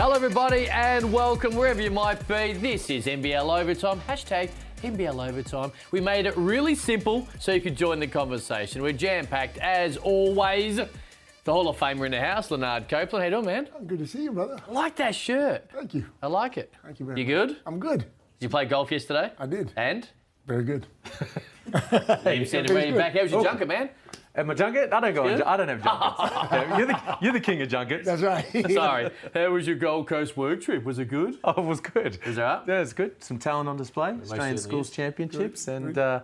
Hello everybody and welcome wherever you might be. This is NBL Overtime, hashtag NBL Overtime. We made it really simple so you could join the conversation. We're jam-packed as always. The Hall of Famer in the house, Leonard Copeland. How you doing, man? Good to see you, brother. I like that shirt. Thank you. I like it. Thank you very much. You good? I'm good. Did you play golf yesterday? I did. And? Very good. You sent it right back. How was your junket, man? At my junket? I don't have junkets. You're the king of junkets. That's right. Sorry. How was your Gold Coast work trip? Was it good? Oh, it was good. Was it up? Yeah, it was good. Some talent on display. Australian Schools is. Championships. Good. And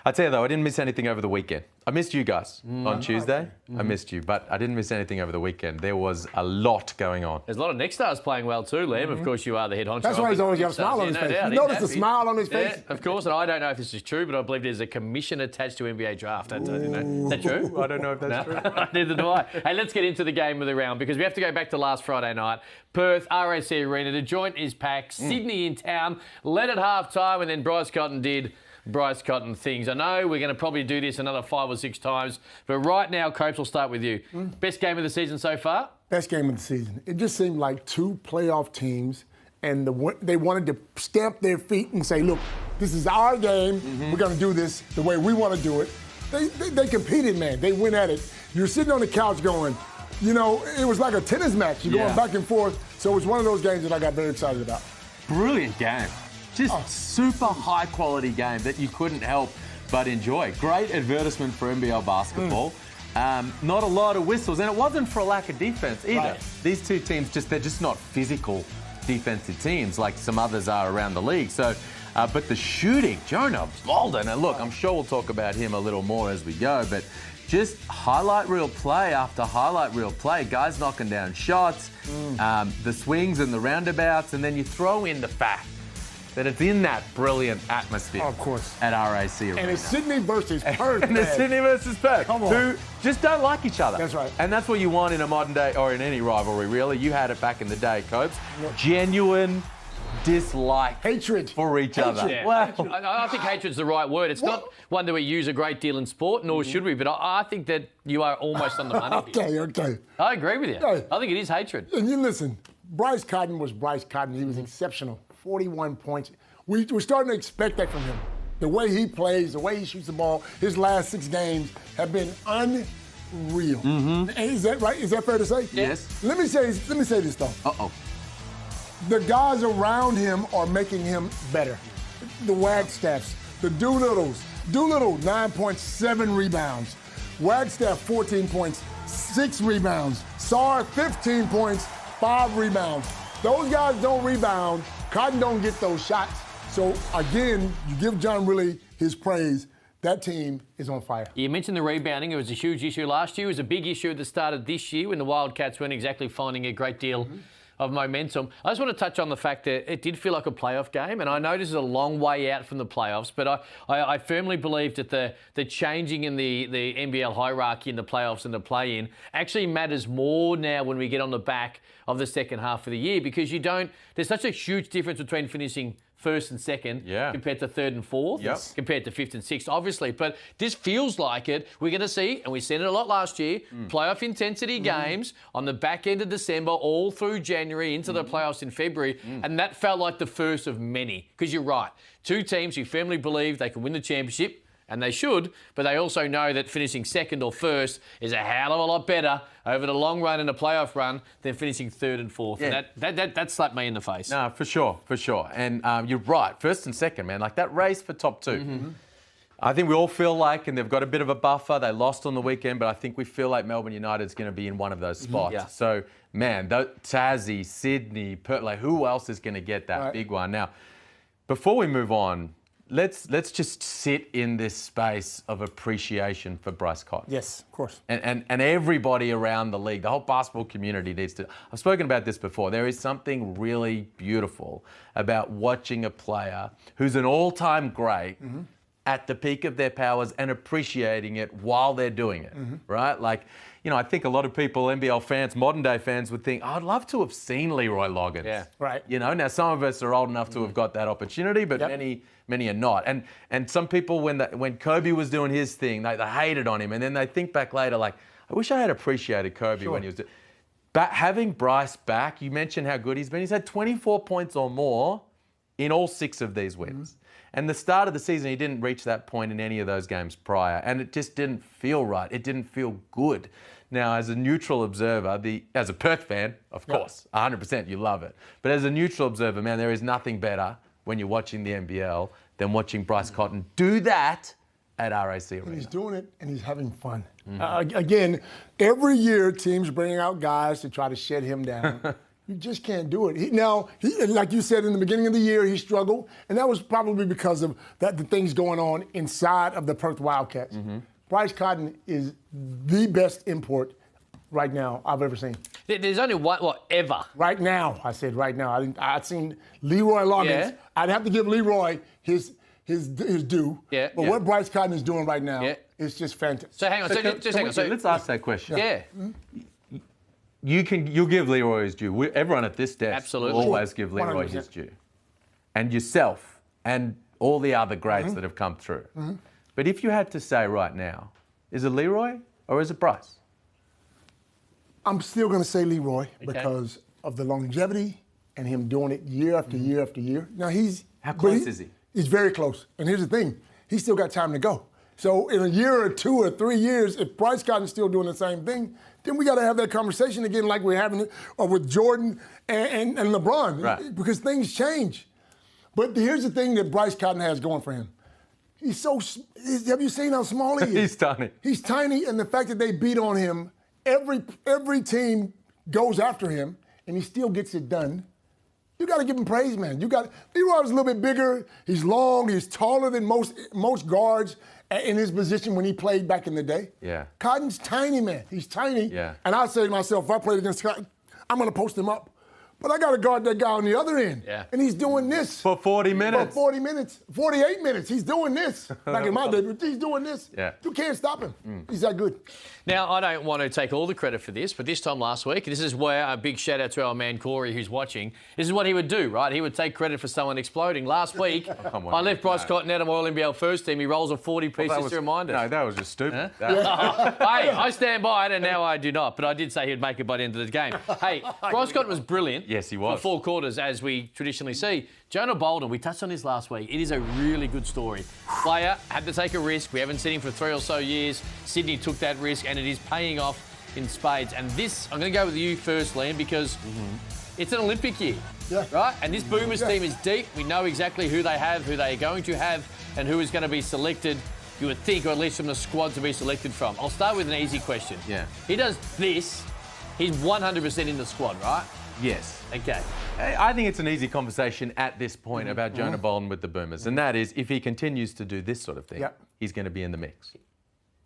I tell you though, I didn't miss anything over the weekend. I missed you guys on Tuesday. I missed you, but I didn't miss anything over the weekend. There was a lot going on. There's a lot of Nick stars playing well too, Liam. Of course, you are the head honcho. That's why he's always got a smile on his face. You notice the smile on his face? Yeah, of course. And I don't know if this is true, but I believe there's a commission attached to NBA draft. Is that true? I don't know if that's true. Neither do I. Hey, let's get into the game of the round because we have to go back to last Friday night. Perth, RAC Arena. The joint is packed. Sydney in town. Led at half time, and then Bryce Cotton did Bryce Cotton things. I know we're going to probably do this another 5 or 6 times, but right now, Copes, will start with you. Best game of the season so far? Best game of the season. It just seemed like 2 playoff teams, and they wanted to stamp their feet and say, look, this is our game. We're going to do this the way we want to do it. They competed, man. They went at it. You're sitting on the couch going, you know, it was like a tennis match. You're going back and forth. So it was one of those games that I got very excited about. Brilliant game. Just super high quality game that you couldn't help but enjoy. Great advertisement for NBL basketball. Not a lot of whistles, and it wasn't for a lack of defense either. Right. These two teams, they're just not physical defensive teams like some others are around the league. So, but the shooting, Jonah Bolden, and look, I'm sure we'll talk about him a little more as we go, but just highlight reel play after highlight reel play. Guys knocking down shots, the swings and the roundabouts, and then you throw in the fact that it's in that brilliant atmosphere. Of course. At RAC Arena. And it's Sydney versus Perth. And it's Sydney versus Perth. Come on. Who just don't like each other. That's right. And that's what you want in a modern day, or in any rivalry, really. You had it back in the day, Copes. Genuine dislike. Hatred. For each other. Yeah. Well, I think hatred's the right word. It's not one that we use a great deal in sport, nor should we, but I think that you are almost on the money. Okay. I agree with you. Okay. I think it is hatred. And you listen, Bryce Cotton was Bryce Cotton. He was exceptional. 41 points. We're starting to expect that from him. The way he plays, the way he shoots the ball, his last 6 games have been unreal. Is that right? Is that fair to say? Yes. Let me say this though. The guys around him are making him better. The Wagstaffs, the Doolittles. Doolittle, 9.7 rebounds. Wagstaff, 14 points, 6 rebounds. Sarr, 15 points, 5 rebounds. Those guys don't rebound. Cotton don't get those shots. So, again, you give John really his praise. That team is on fire. You mentioned the rebounding. It was a huge issue last year. It was a big issue at the start of this year when the Wildcats weren't exactly finding a great deal of momentum. I just want to touch on the fact that it did feel like a playoff game, and I know this is a long way out from the playoffs, but I firmly believe that the changing in the NBL hierarchy in the playoffs and the play-in actually matters more now when we get on the back of the second half of the year, because there's such a huge difference between finishing first and second compared to third and fourth, compared to fifth and sixth, obviously. But this feels like it. We're going to see, and we said it a lot last year, playoff intensity games on the back end of December, all through January, into the playoffs in February. And that felt like the first of many, because you're right. 2 teams who firmly believe they can win the championship, and they should, but they also know that finishing second or first is a hell of a lot better over the long run in a playoff run than finishing third and fourth. Yeah. And that slapped me in the face. No, for sure. And you're right, first and second, man, like that race for top 2. I think we all feel like, and they've got a bit of a buffer, they lost on the weekend, but I think we feel like Melbourne United's going to be in one of those spots. So, man, Tassie, Sydney, Perth, like who else is going to get that big one? Now, before we move on, let's just sit in this space of appreciation for Bryce Cotton. Yes, of course. And everybody around the league, the whole basketball community needs to. I've spoken about this before. There is something really beautiful about watching a player who's an all-time great at the peak of their powers and appreciating it while they're doing it, right? Like, you know, I think a lot of people, NBL fans, modern day fans, would think, I'd love to have seen Leroy Loggins. Yeah. Right. You know, now some of us are old enough to have got that opportunity, but many are not. And some people, when Kobe was doing his thing, they hated on him, and then they think back later, like, I wish I had appreciated Kobe when he was doing. having Bryce back, you mentioned how good he's been. He's had 24 points or more in all 6 of these wins. And the start of the season, he didn't reach that point in any of those games prior. And it just didn't feel right. It didn't feel good. Now, as a neutral observer, as a Perth fan, of course, 100%, you love it. But as a neutral observer, man, there is nothing better when you're watching the NBL than watching Bryce Cotton do that at RAC Arena. And he's doing it, and he's having fun. Again, every year, teams bringing out guys to try to shut him down. You just can't do it. Like you said in the beginning of the year, he struggled, and that was probably because of the things going on inside of the Perth Wildcats. Bryce Cotton is the best import right now I've ever seen. There's only one, ever? Right now, I said right now. I'd seen Leroy Loggins. Yeah. I'd have to give Leroy his due. Yeah. But what Bryce Cotton is doing right now is just fantastic. So hang on. Just hang on. So let's ask that question. Yeah. You'll give Leroy his due. Everyone at this desk will always give Leroy 100%. His due. And yourself and all the other greats that have come through. But if you had to say right now, is it Leroy or is it Bryce? I'm still going to say Leroy because of the longevity and him doing it year after year after year. Now how close is he? He's very close. And here's the thing. He's still got time to go. So in a year or 2 or 3 years, if Bryce Cotton's still doing the same thing, then we got to have that conversation again like we're having it with Jordan and LeBron. Right. Because things change. But here's the thing that Bryce Cotton has going for him. Have you seen how small he is? He's tiny. He's tiny, and the fact that they beat on him, every team goes after him, and he still gets it done. You got to give him praise, man. Leroy was a little bit bigger. He's long. He's taller than most guards in his position when he played back in the day. Yeah. Cotton's tiny, man. He's tiny. Yeah. And I say to myself, if I played against Cotton, I'm going to post him up. But I got to guard that guy on the other end. Yeah. And he's doing this. For 40 minutes. For 40 minutes. 48 minutes. He's doing this. Back in my day, but he's doing this. Yeah. You can't stop him. He's that good. Now, I don't want to take all the credit for this, but this time last week, this is where a big shout out to our man Corey who's watching. This is what he would do, right? He would take credit for someone exploding. Last week, I left Bryce Cotton out of my All-NBL first team. He rolls a 40-piece just to remind us. No, that was just stupid. Huh? Hey, I stand by it, and now I do not. But I did say he'd make it by the end of the game. Hey, Bryce Cotton was brilliant. Yes, he was. For 4 quarters, as we traditionally see. Jonah Bolden, we touched on this last week. It is a really good story. Player had to take a risk. We haven't seen him for 3 or so years. Sydney took that risk, and it is paying off in spades. And this, I'm going to go with you first, Liam, because it's an Olympic year, right? And this Boomers team is deep. We know exactly who they have, who they are going to have, and who is going to be selected, you would think, or at least from the squad to be selected from. I'll start with an easy question. Yeah. He does this. He's 100% in the squad, right? Yes. Okay. I think it's an easy conversation at this point about Jonah Bolden with the Boomers, and that is if he continues to do this sort of thing, he's going to be in the mix.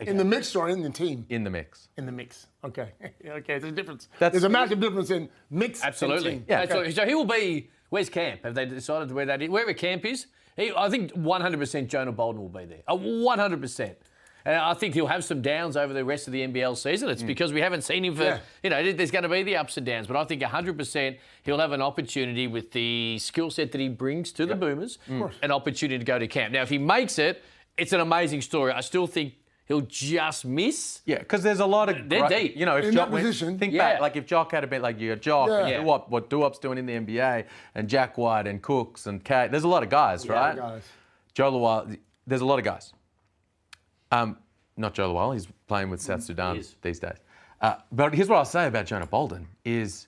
Okay. In the mix or in the team? In the mix. In the mix. Okay. Okay, there's a difference. There's a massive difference in mix and team. Yeah. Okay. So he will be, where's camp? Have they decided where that is? Wherever camp is? I think 100% Jonah Bolden will be there. 100%. And I think he'll have some downs over the rest of the NBL season. It's because we haven't seen him for, there's going to be the ups and downs. But I think 100% he'll have an opportunity with the skill set that he brings to the Boomers, an opportunity to go to camp. Now, if he makes it, it's an amazing story. I still think he'll just miss. Yeah, because there's a lot of... They're deep. You know, if in Jock that position. Think back, like if Jock had been like you got Jock and what Duop's doing in the NBA and Jack White and Cooks and Kate. There's a lot of guys, right? Guys. Joe Lawal, there's a lot of guys. Not Joe Lawal, he's playing with South Sudan these days. But here's what I'll say about Jonah Bolden is,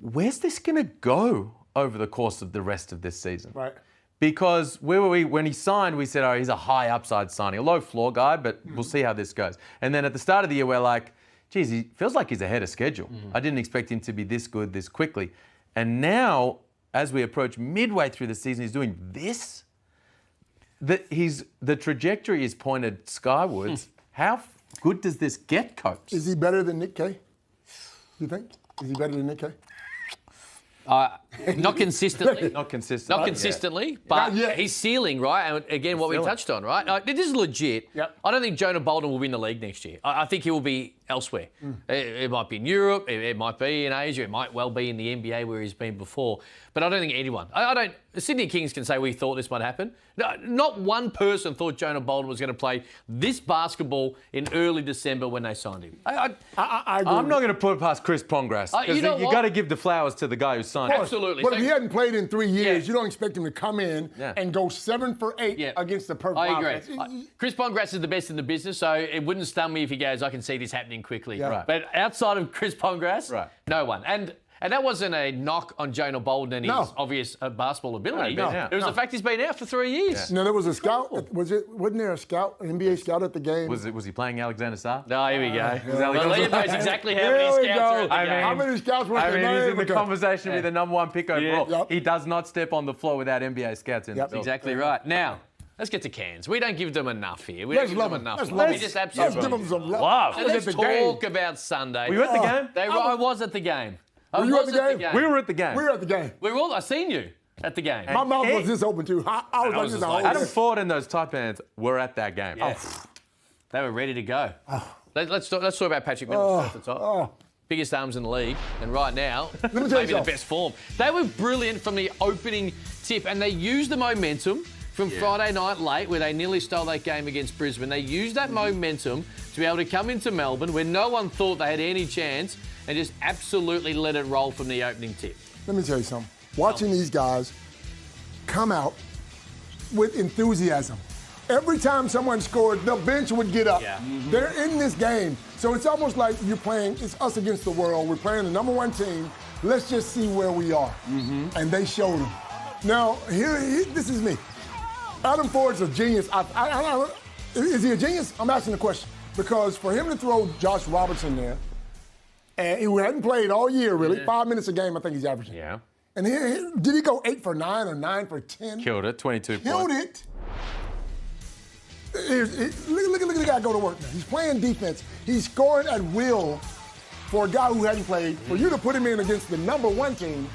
where's this going to go over the course of the rest of this season? Right. Because where were we when he signed? We said, oh, he's a high upside signing, a low floor guy, but we'll see how this goes. And then at the start of the year, we're like, geez, he feels like he's ahead of schedule. I didn't expect him to be this good this quickly. And now, as we approach midway through the season, he's doing this. The trajectory is pointed skywards. How good does this get, Coach? Is he better than Nick Kay? You think? Is he better than Nick Kay? Not consistently. Not consistently. Not consistently, but he's ceiling, right? And again, what we touched on, right? This is legit. Yep. I don't think Jonah Bolden will win the league next year. I think he will be elsewhere. It might be in Europe, it might be in Asia, it might well be in the NBA where he's been before. But I don't think anyone, the Sydney Kings can say we thought this might happen. No, not one person thought Jonah Bolden was going to play this basketball in early December when they signed him. I agree. I'm not going to put it past Chris Pongras. You know You got to give the flowers to the guy who signed him. Absolutely. But if he hadn't played in 3 years, you don't expect him to come in and go 7 for 8 against the Perth. I agree. Chris Pongras is the best in the business, so it wouldn't stun me if he goes, I can see this happening quickly. Yeah. Right. But outside of Chris Pongras, no one. And that wasn't a knock on Jonah Bolden and his obvious basketball ability. It was the fact he's been out for 3 years. No, there was a scout. Wasn't there a scout, an NBA scout at the game? Was he playing Alexander Sarr? No, here we go. Well, Liam knows exactly how many scouts are at the game. How many scouts were there? He's in the conversation with the number 1 pick overall. Yep. He does not step on the floor without NBA scouts in the field. Exactly right. Now, let's get to Cairns. We don't give them enough here. We don't give them enough. Let's just absolutely give them some love. Let's talk about Sunday. Were you at the game? I was at the game. Were you at the game? We were at the game. We were at the game. I seen you at the game. My mouth was just open too. I was like this. Adam Ford and those tight pants were at that game. Yeah. They were ready to go. Let's talk about Patrick Middleton at the top. Biggest arms in the league, and right now, maybe the best form. They were brilliant from the opening tip, and they used the momentum from Friday night late, where they nearly stole that game against Brisbane. They used that momentum to be able to come into Melbourne, where no one thought they had any chance, and just absolutely let it roll from the opening tip. Let me tell you something. Watching these guys come out with enthusiasm. Every time someone scored, the bench would get up. Yeah. They're in this game. So it's almost like it's us against the world. We're playing the number 1 team. Let's just see where we are. And they showed them. Now, this is me. Adam Ford's a genius. Is he a genius? I'm asking the question. Because for him to throw Josh Robertson there, and who hadn't played all year, really, 5 minutes a game, I think he's averaging. Yeah. And did he go 8 for 9 or 9 for 10? Killed it, 22 Killed points. it. Look at the guy go to work now. He's playing defense. He's scoring at will for a guy who hadn't played. For you to put him in against the number 1 team,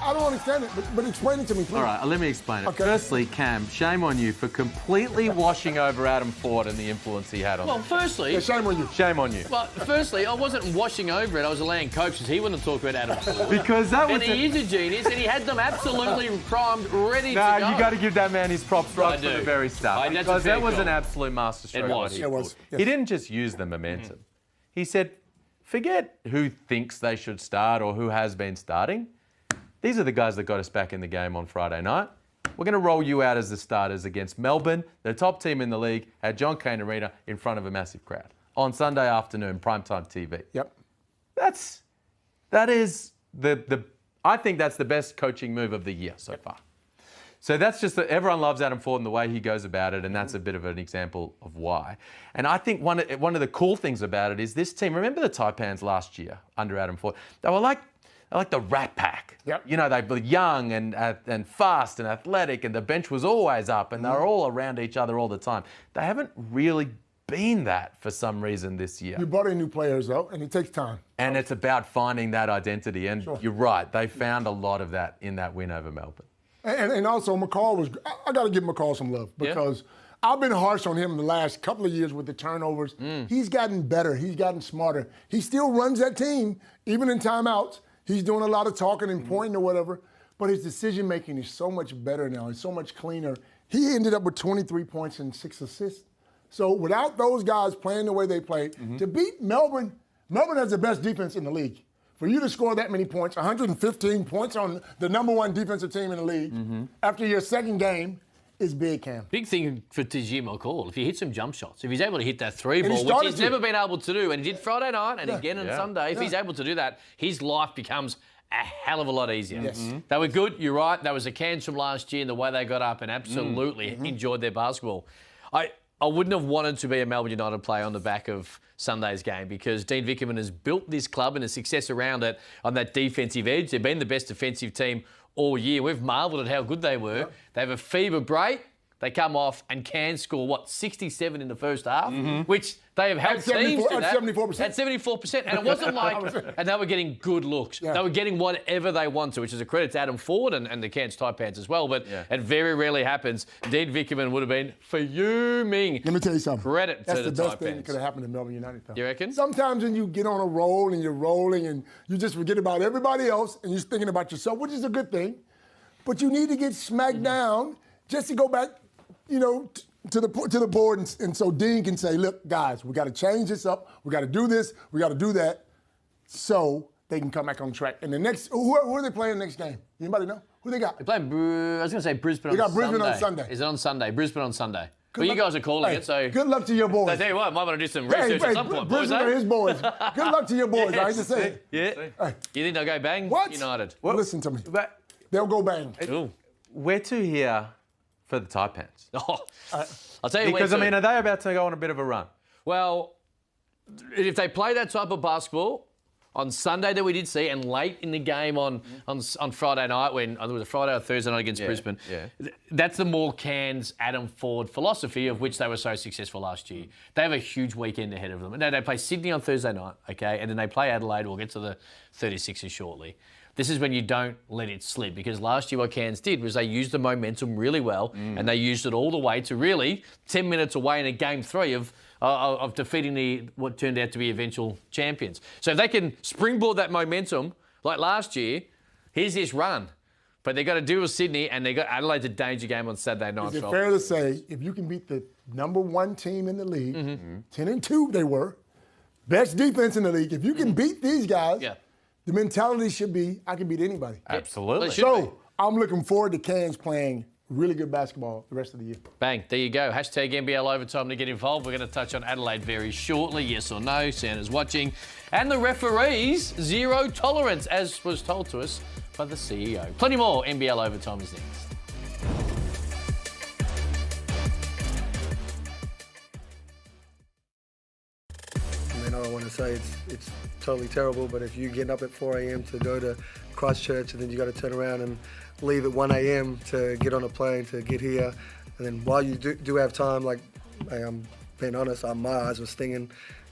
I don't understand it, but explain it to me, please. All right, let me explain it. Okay. Firstly, Cam, shame on you for completely washing over Adam Ford and the influence he had on Well, them. firstly... Yeah, shame on you. Shame on you. Well, firstly, I wasn't washing over it. I was allaying coaches. He wouldn't talk about Adam Ford. Because that was... And he is a genius, and he had them absolutely primed, ready to go. No, you got to give that man his props right from the very start. Because that was an absolute masterstroke. It was. It was. Yes. He didn't just use the momentum. He said, forget who thinks they should start or who has been starting. These are the guys that got us back in the game on Friday night. We're going to roll you out as the starters against Melbourne, the top team in the league, at John Cain Arena in front of a massive crowd on Sunday afternoon, primetime TV. Yep. That is I think that's the best coaching move of the year so far. So that's just that everyone loves Adam Ford and the way he goes about it, and that's a bit of an example of why. And I think one of the cool things about it is this team. Remember the Taipans last year under Adam Ford? They were like the Rat Pack. Yep. You know, they were young and fast and athletic, and the bench was always up, and they were all around each other all the time. They haven't really been that for some reason this year. You brought in new players, though, and it takes time. And it's about finding that identity. And you're right, they found a lot of that in that win over Melbourne. And also, McCall I got to give McCall some love because I've been harsh on him the last couple of years with the turnovers. He's gotten better. He's gotten smarter. He still runs that team, even in timeouts. He's doing a lot of talking and pointing or whatever, but his decision-making is so much better now. It's so much cleaner. He ended up with 23 points and 6 assists. So without those guys playing the way they play, to beat Melbourne has the best defense in the league. For you to score that many points, 115 points on the number 1 defensive team in the league, after your second game, is big, Cam. Big thing for Tajir McCall, if he hits some jump shots, if he's able to hit that 3 ball, which he's never been able to do, and he did Friday night and again on Sunday, if he's able to do that, his life becomes a hell of a lot easier. Yes. They were good, you're right. That was a Cairns from last year and the way they got up and absolutely enjoyed their basketball. I wouldn't have wanted to be a Melbourne United player on the back of Sunday's game because Dean Vickerman has built this club and the success around it on that defensive edge. They've been the best defensive team all year. We've marvelled at how good they were. They have a fever break. They come off and can score, 67 in the first half, which they have helped teams to that. At 74%. At 74%. And it wasn't like, and they were getting good looks. Yeah. They were getting whatever they want to, which is a credit to Adam Ford and the Cairns Taipans as well. But it very rarely happens. Dean Vickerman would have been fuming. Let me tell you something. Credit That's to the the best Taipans. thing that could have happened to Melbourne United, though. You reckon? Sometimes when you get on a roll and you're rolling and you just forget about everybody else and you're thinking about yourself, which is a good thing. But you need to get smacked down just to go back, to the board, and so Dean can say, look, guys, we got to change this up. We got to do this. We got to do that, so they can come back on track. And the next, who are they playing next game? Anybody know? Who they got? They're playing, I was going to say Brisbane on Sunday. They got Brisbane on Sunday. Is it on Sunday? Brisbane on Sunday. Well, you guys are calling it, so... Good luck to your boys. I tell you what, I might want to do some research at some point, boys. Brisbane are his boys. Good luck to your boys, I hate to say it. Yeah. Hey. You think they'll go bang? What? United. Well, listen to me. They'll go bang. Where to here for the Taipans? I'll tell you because, are they about to go on a bit of a run? Well, if they play that type of basketball on Sunday that we did see, and late in the game on Friday night, when it was a Friday or Thursday night against Brisbane, that's the more Cairns Adam Ford philosophy of which they were so successful last year. They have a huge weekend ahead of them. And they play Sydney on Thursday night, okay, and then they play Adelaide. We'll get to the 36ers shortly. This is when you don't let it slip, because last year what Cairns did was they used the momentum really well, and they used it all the way to really 10 minutes away in a game 3 of defeating what turned out to be eventual champions. So if they can springboard that momentum like last year, here's this run. But they've got to deal with Sydney, and they've got Adelaide's a danger game on Saturday night. Is it fair to say, if you can beat the #1 team in the league, 10-2 they were, best defense in the league, if you can beat these guys, the mentality should be, I can beat anybody. Absolutely. So I'm looking forward to Cairns playing really good basketball the rest of the year. Bang, there you go. Hashtag NBL Overtime to get involved. We're going to touch on Adelaide very shortly, yes or no. Santa's watching. And the referees, zero tolerance, as was told to us by the CEO. Plenty more. NBL Overtime is next. I don't want to say it's totally terrible, but if you're getting up at 4 a.m. to go to Christchurch and then you got to turn around and leave at 1 a.m. to get on a plane to get here, and then while you do have time, like I'm being honest, my eyes were stinging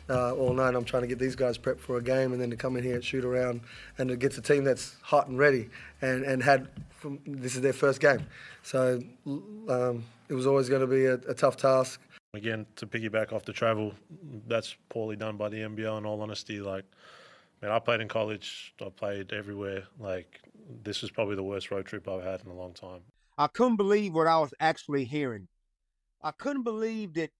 all night. I'm trying to get these guys prepped for a game, and then to come in here and shoot around and it gets a team that's hot and ready and this is their first game. So it was always going to be a tough task. Again, to piggyback off the travel, that's poorly done by the NBL, in all honesty. Like, man, I played in college, I played everywhere. Like, this is probably the worst road trip I've had in a long time. I couldn't believe what I was actually hearing. I couldn't believe that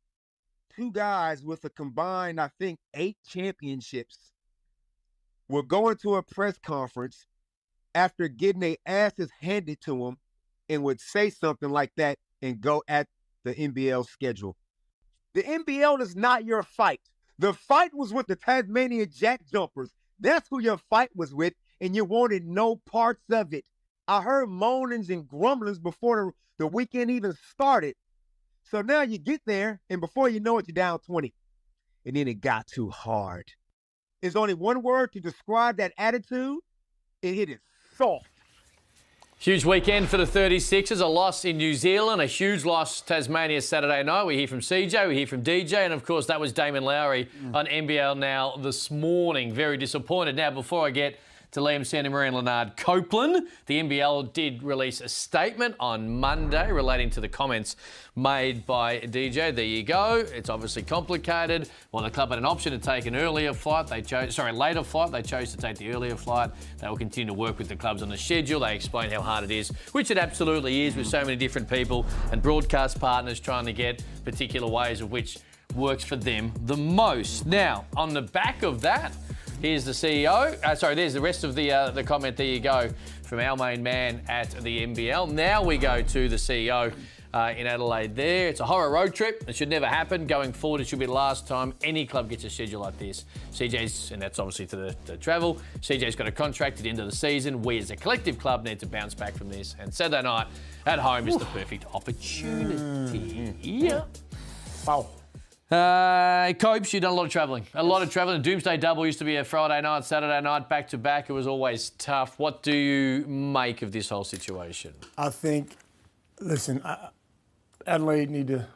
2 guys with a combined, I think, 8 championships were going to a press conference after getting their asses handed to them and would say something like that and go at the NBL schedule. The NBL is not your fight. The fight was with the Tasmania Jack Jumpers. That's who your fight was with, and you wanted no parts of it. I heard moanings and grumblings before the weekend even started. So now you get there, and before you know it, you're down 20. And then it got too hard. There's only one word to describe that attitude. It hit it soft. Huge weekend for the 36ers, a loss in New Zealand, a huge loss Tasmania Saturday night. We hear from CJ, we hear from DJ, and of course that was Damon Lowry on NBL Now this morning. Very disappointed. Now, before I get to Liam Santamaria and Leonard Copeland, the NBL did release a statement on Monday relating to the comments made by DJ. There you go. It's obviously complicated. Well, the club had an option to take an later flight. They chose to take the earlier flight. They will continue to work with the clubs on the schedule. They explain how hard it is, which it absolutely is, with so many different people and broadcast partners trying to get particular ways of which works for them the most. Now, on the back of that, here's the CEO. There's the rest of the comment. There you go, from our main man at the NBL. Now we go to the CEO in Adelaide there. It's a horror road trip. It should never happen. Going forward, it should be the last time any club gets a schedule like this. CJ's, and that's obviously to the travel, CJ's got a contract at the end of the season. We as a collective club need to bounce back from this. And Saturday night at home is the perfect opportunity. Yeah. Wow. Copes, you've done a lot of travelling. A lot of travelling. Doomsday Double used to be a Friday night, Saturday night, back-to-back. It was always tough. What do you make of this whole situation? I think, listen, Adelaide need to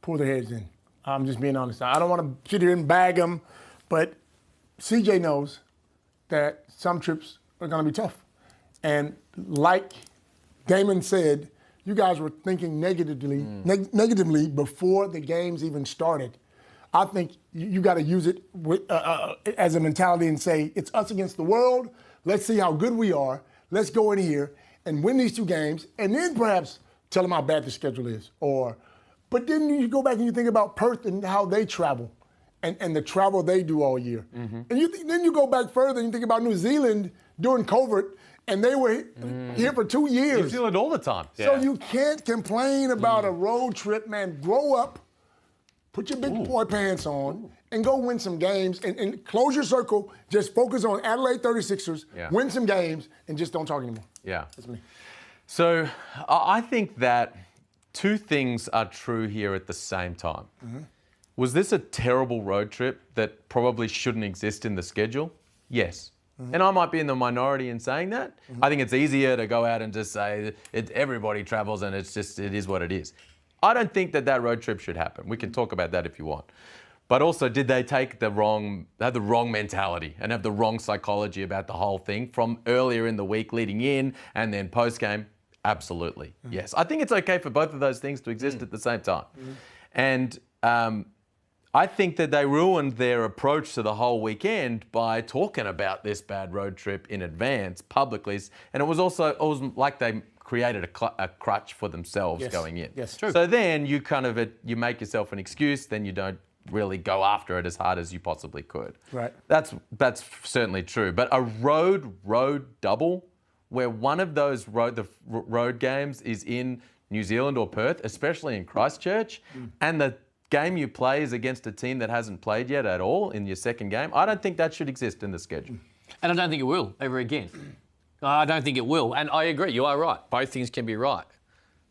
pull their heads in. I'm just being honest. I don't want to sit here and bag them, but CJ knows that some trips are going to be tough. And like Damon said, you guys were thinking negatively before the games even started. I think you got to use it as a mentality and say, it's us against the world. Let's see how good we are. Let's go in here and win these 2 games, and then perhaps tell them how bad the schedule is. But then you go back and you think about Perth and how they travel and the travel they do all year. Mm-hmm. And then you go back further and you think about New Zealand doing covert, and they were here for 2 years. New Zealand all the time. So you can't complain about a road trip, man. Grow up, put your big boy pants on, and go win some games. And close your circle. Just focus on Adelaide 36ers, win some games, and just don't talk anymore. Yeah. That's me. So I think that 2 things are true here at the same time. Mm-hmm. Was this a terrible road trip that probably shouldn't exist in the schedule? Yes. Mm-hmm. And I might be in the minority in saying that. Mm-hmm. I think it's easier to go out and just say everybody travels and it is what it is. I don't think that road trip should happen. We can talk about that if you want. But also, did they have the wrong mentality and have the wrong psychology about the whole thing from earlier in the week leading in and then post-game? Absolutely, yes. I think it's okay for both of those things to exist at the same time. And I think that they ruined their approach to the whole weekend by talking about this bad road trip in advance publicly. And it was like they created a crutch for themselves going in. Yes, true. So then you you make yourself an excuse, then you don't really go after it as hard as you possibly could. Right. That's certainly true. But a road double, where one of those road games is in New Zealand or Perth, especially in Christchurch, and the game you play is against a team that hasn't played yet at all in your second game, I don't think that should exist in the schedule. And I don't think it will ever again. I don't think it will. And I agree, you are right. Both things can be right.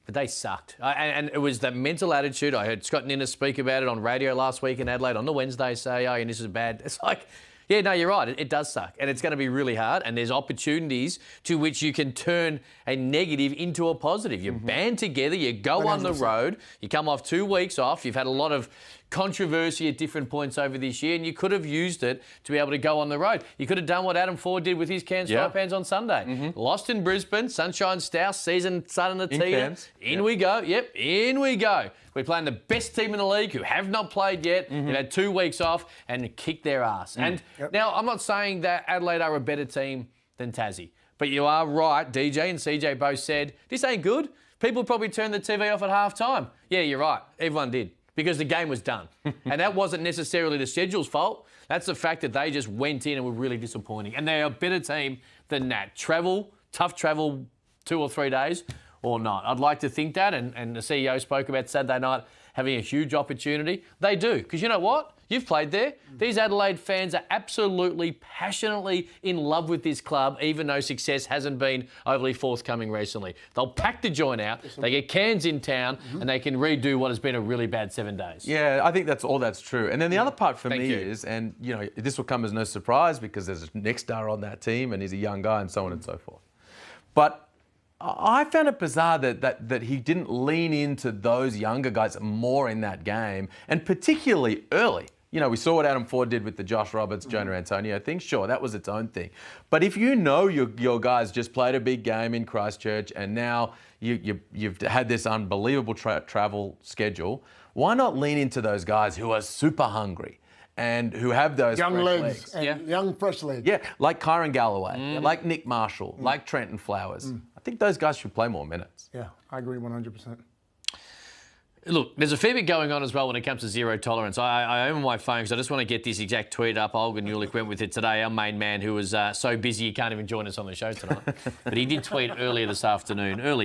But they sucked. And it was that mental attitude. I heard Scott Ninnis speak about it on radio last week in Adelaide on the Wednesday, say, and this is bad. It's like, yeah, no, you're right. It does suck. And it's going to be really hard. And there's opportunities to which you can turn a negative into a positive. You band together, you go on the road, you come off 2 weeks off. You've had a lot of controversy at different points over this year, and you could have used it to be able to go on the road. You could have done what Adam Ford did with his Cairns Taipans on Sunday. Lost in Brisbane, sunshine stouse, season starting to tee. In we go. Yep, in we go. We're playing the best team in the league who have not played yet. They've had 2 weeks off and kicked their ass. And now I'm not saying that Adelaide are a better team than Tassie, but you are right. DJ and CJ both said, this ain't good. People probably turned the TV off at half time. Yeah, you're right. Everyone did. Because the game was done. And that wasn't necessarily the schedule's fault. That's the fact that they just went in and were really disappointing. And they're a better team than that. Tough travel 2 or 3 days or not. I'd like to think that. And the CEO spoke about Saturday night having a huge opportunity. They do. Because you know what? You've played there. These Adelaide fans are absolutely, passionately in love with this club, even though success hasn't been overly forthcoming recently. They'll pack the joint out, they get Cairns in town, and they can redo what has been a really bad 7 days. Yeah, I think that's true. And then the other part for me is, and this will come as no surprise because there's a next star on that team and he's a young guy and so on and so forth. But I found it bizarre that he didn't lean into those younger guys more in that game, and particularly early. We saw what Adam Ford did with the Josh Roberts, Jonah Antonio thing. Sure, that was its own thing. But if your guys just played a big game in Christchurch and now you've had this unbelievable travel schedule, why not lean into those guys who are super hungry and who have those young fresh legs. And young fresh legs. Yeah, like Kyron Galloway, like Nick Marshall, like Trenton Flowers. I think those guys should play more minutes. Yeah, I agree 100%. Look, there's a fair bit going on as well when it comes to zero tolerance. I own my phone because I just want to get this exact tweet up. Olga Nulick went with it today, our main man who was so busy he can't even join us on the show tonight. But he did tweet early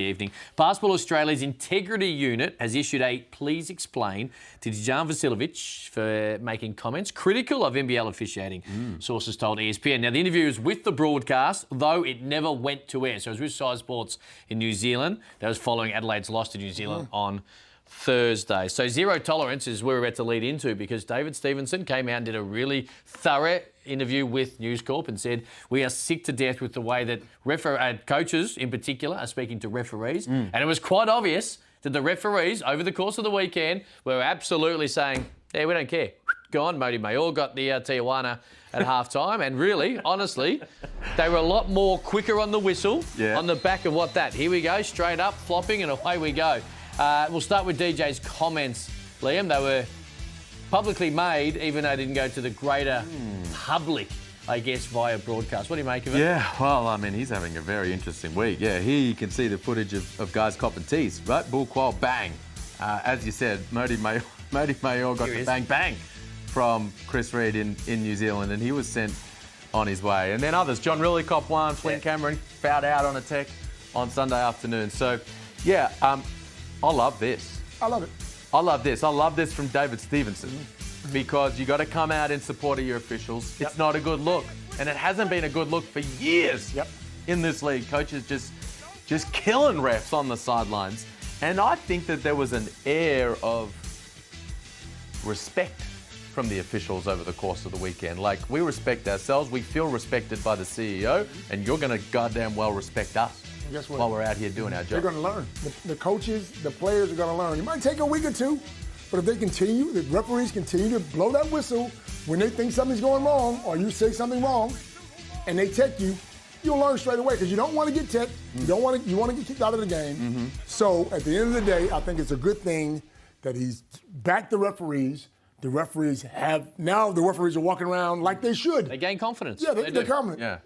evening. Basketball Australia's Integrity Unit has issued a please explain to Dejan Vasiljevic for making comments critical of NBL officiating, sources told ESPN. Now, the interview is with the broadcast, though it never went to air. So it was with Sky Sports in New Zealand. That was following Adelaide's loss to New Zealand on Thursday. So zero tolerance is where we're about to lead into, because David Stevenson came out and did a really thorough interview with News Corp and said, we are sick to death with the way that coaches in particular are speaking to referees. And it was quite obvious that the referees, over the course of the weekend, were absolutely saying, yeah, we don't care. Go on, Mody Mayor got the Tijuana at halftime, and really, honestly, they were a lot more quicker on the whistle on the back of what that. Here we go, straight up, flopping, and away we go. We'll start with DJ's comments, Liam. They were publicly made, even though they didn't go to the greater public, I guess, via broadcast. What do you make of it? Yeah, well, I mean, he's having a very interesting week. Yeah, here you can see the footage of guys copping tees, right? Bull qual, bang. As you said, Mody Mayor got the bang, bang from Chris Reed in New Zealand, and he was sent on his way. And then others, John Riley cop one, Flynn Cameron fouled out on a tech on Sunday afternoon. So, yeah, I love this. I love it. I love this. I love this from David Stevenson because you got to come out in support of your officials. It's not a good look, and it hasn't been a good look for years in this league. Coaches just killing refs on the sidelines, and I think that there was an air of respect from the officials over the course of the weekend. Like, we respect ourselves, we feel respected by the CEO, and you're going to goddamn well respect us. Guess what? While we're out here doing our job. They're going to learn. The coaches, the players are going to learn. It might take a week or two, but if they continue, the referees continue to blow that whistle when they think something's going wrong or you say something wrong and they tech you, you'll learn straight away because you don't want to get teched. You want to get kicked out of the game. So at the end of the day, I think it's a good thing that he's backed the referees. The referees are walking around like they should. They gain confidence. Yeah, they're confident. Yeah.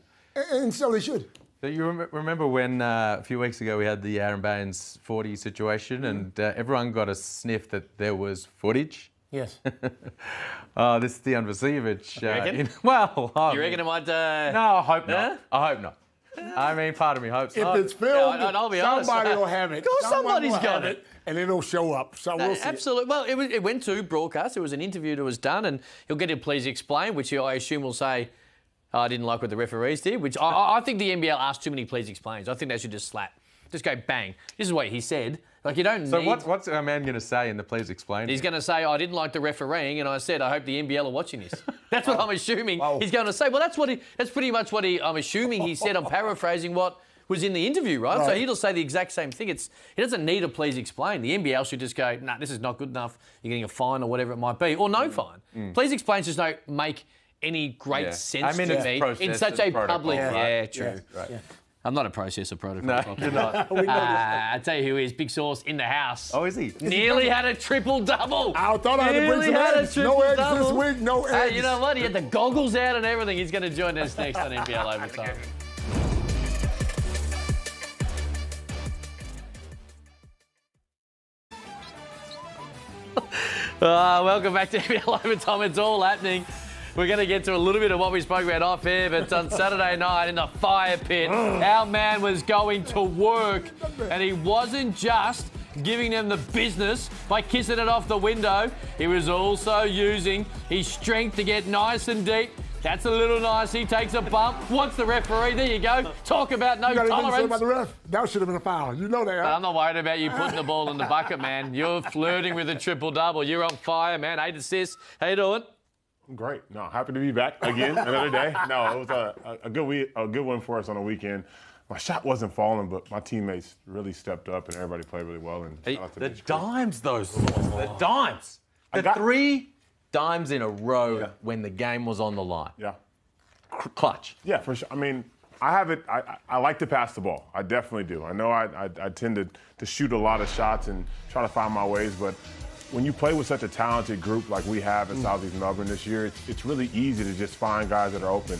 And so they should. So you remember when a few weeks ago we had the Aaron Baines 40 situation and everyone got a sniff that there was footage? Yes. This is Dejan Vasiljevic. You reckon? You reckon it might... No, I hope not. I hope not. I mean, part of me hopes if not. it's filmed, I'll be honest. somebody will have it. Somebody's got it. And it'll show up. So we'll see. Absolutely. Well, it went to broadcast. There was an interview that was done, and he'll get it, please explain, which I assume will say, I didn't like what the referees did, which I think the NBL asked too many please explains. I think they should just slap. Just go bang. This is what he said. Like, you don't So need... what's our man going to say in the please explain? He's going to say, I didn't like the refereeing, and I said, I hope the NBL are watching this. That's what I'm assuming he's going to say. Well, that's pretty much what I'm assuming he said. I'm paraphrasing what was in the interview, right? So he'll say the exact same thing. He doesn't need a please explain. The NBL should just go, nah, this is not good enough. You're getting a fine or whatever it might be, or no fine. Please explains just don't make any great sense to me in such a public... Yeah, true. Right. Yeah. I'm not a processor protocol. No, you're not. I tell you who is, Big Sauce in the house. Oh, is he? Nearly had a triple-double. I thought I had to bring some eggs. No eggs this week, no eggs. Hey, you know what? He had the goggles out and everything. He's going to join us next on NBL Overtime. Welcome back to NBL Overtime. It's all happening. We're going to get to a little bit of what we spoke about off air, but on Saturday night in the fire pit, our man was going to work, and he wasn't just giving them the business by kissing it off the window. He was also using his strength to get nice and deep. That's a little nice. He takes a bump. Wants the referee. There you go. Talk about no tolerance. About the ref. That should have been a foul. You know that. Huh? I'm not worried about you putting the ball in the bucket, man. You're flirting with a triple-double. You're on fire, man. 8 assists. How you doing? Great. No, happy to be back again another day. No, it was a good one for us on the weekend. My shot wasn't falling, but my teammates really stepped up and everybody played really well. And the dimes, the dimes. The 3 dimes in a row when the game was on the line. Yeah. Clutch. Yeah, for sure. I mean, I like to pass the ball. I definitely do. I know I tend to shoot a lot of shots and try to find my ways, but when you play with such a talented group like we have at Southeast Melbourne this year, it's really easy to just find guys that are open.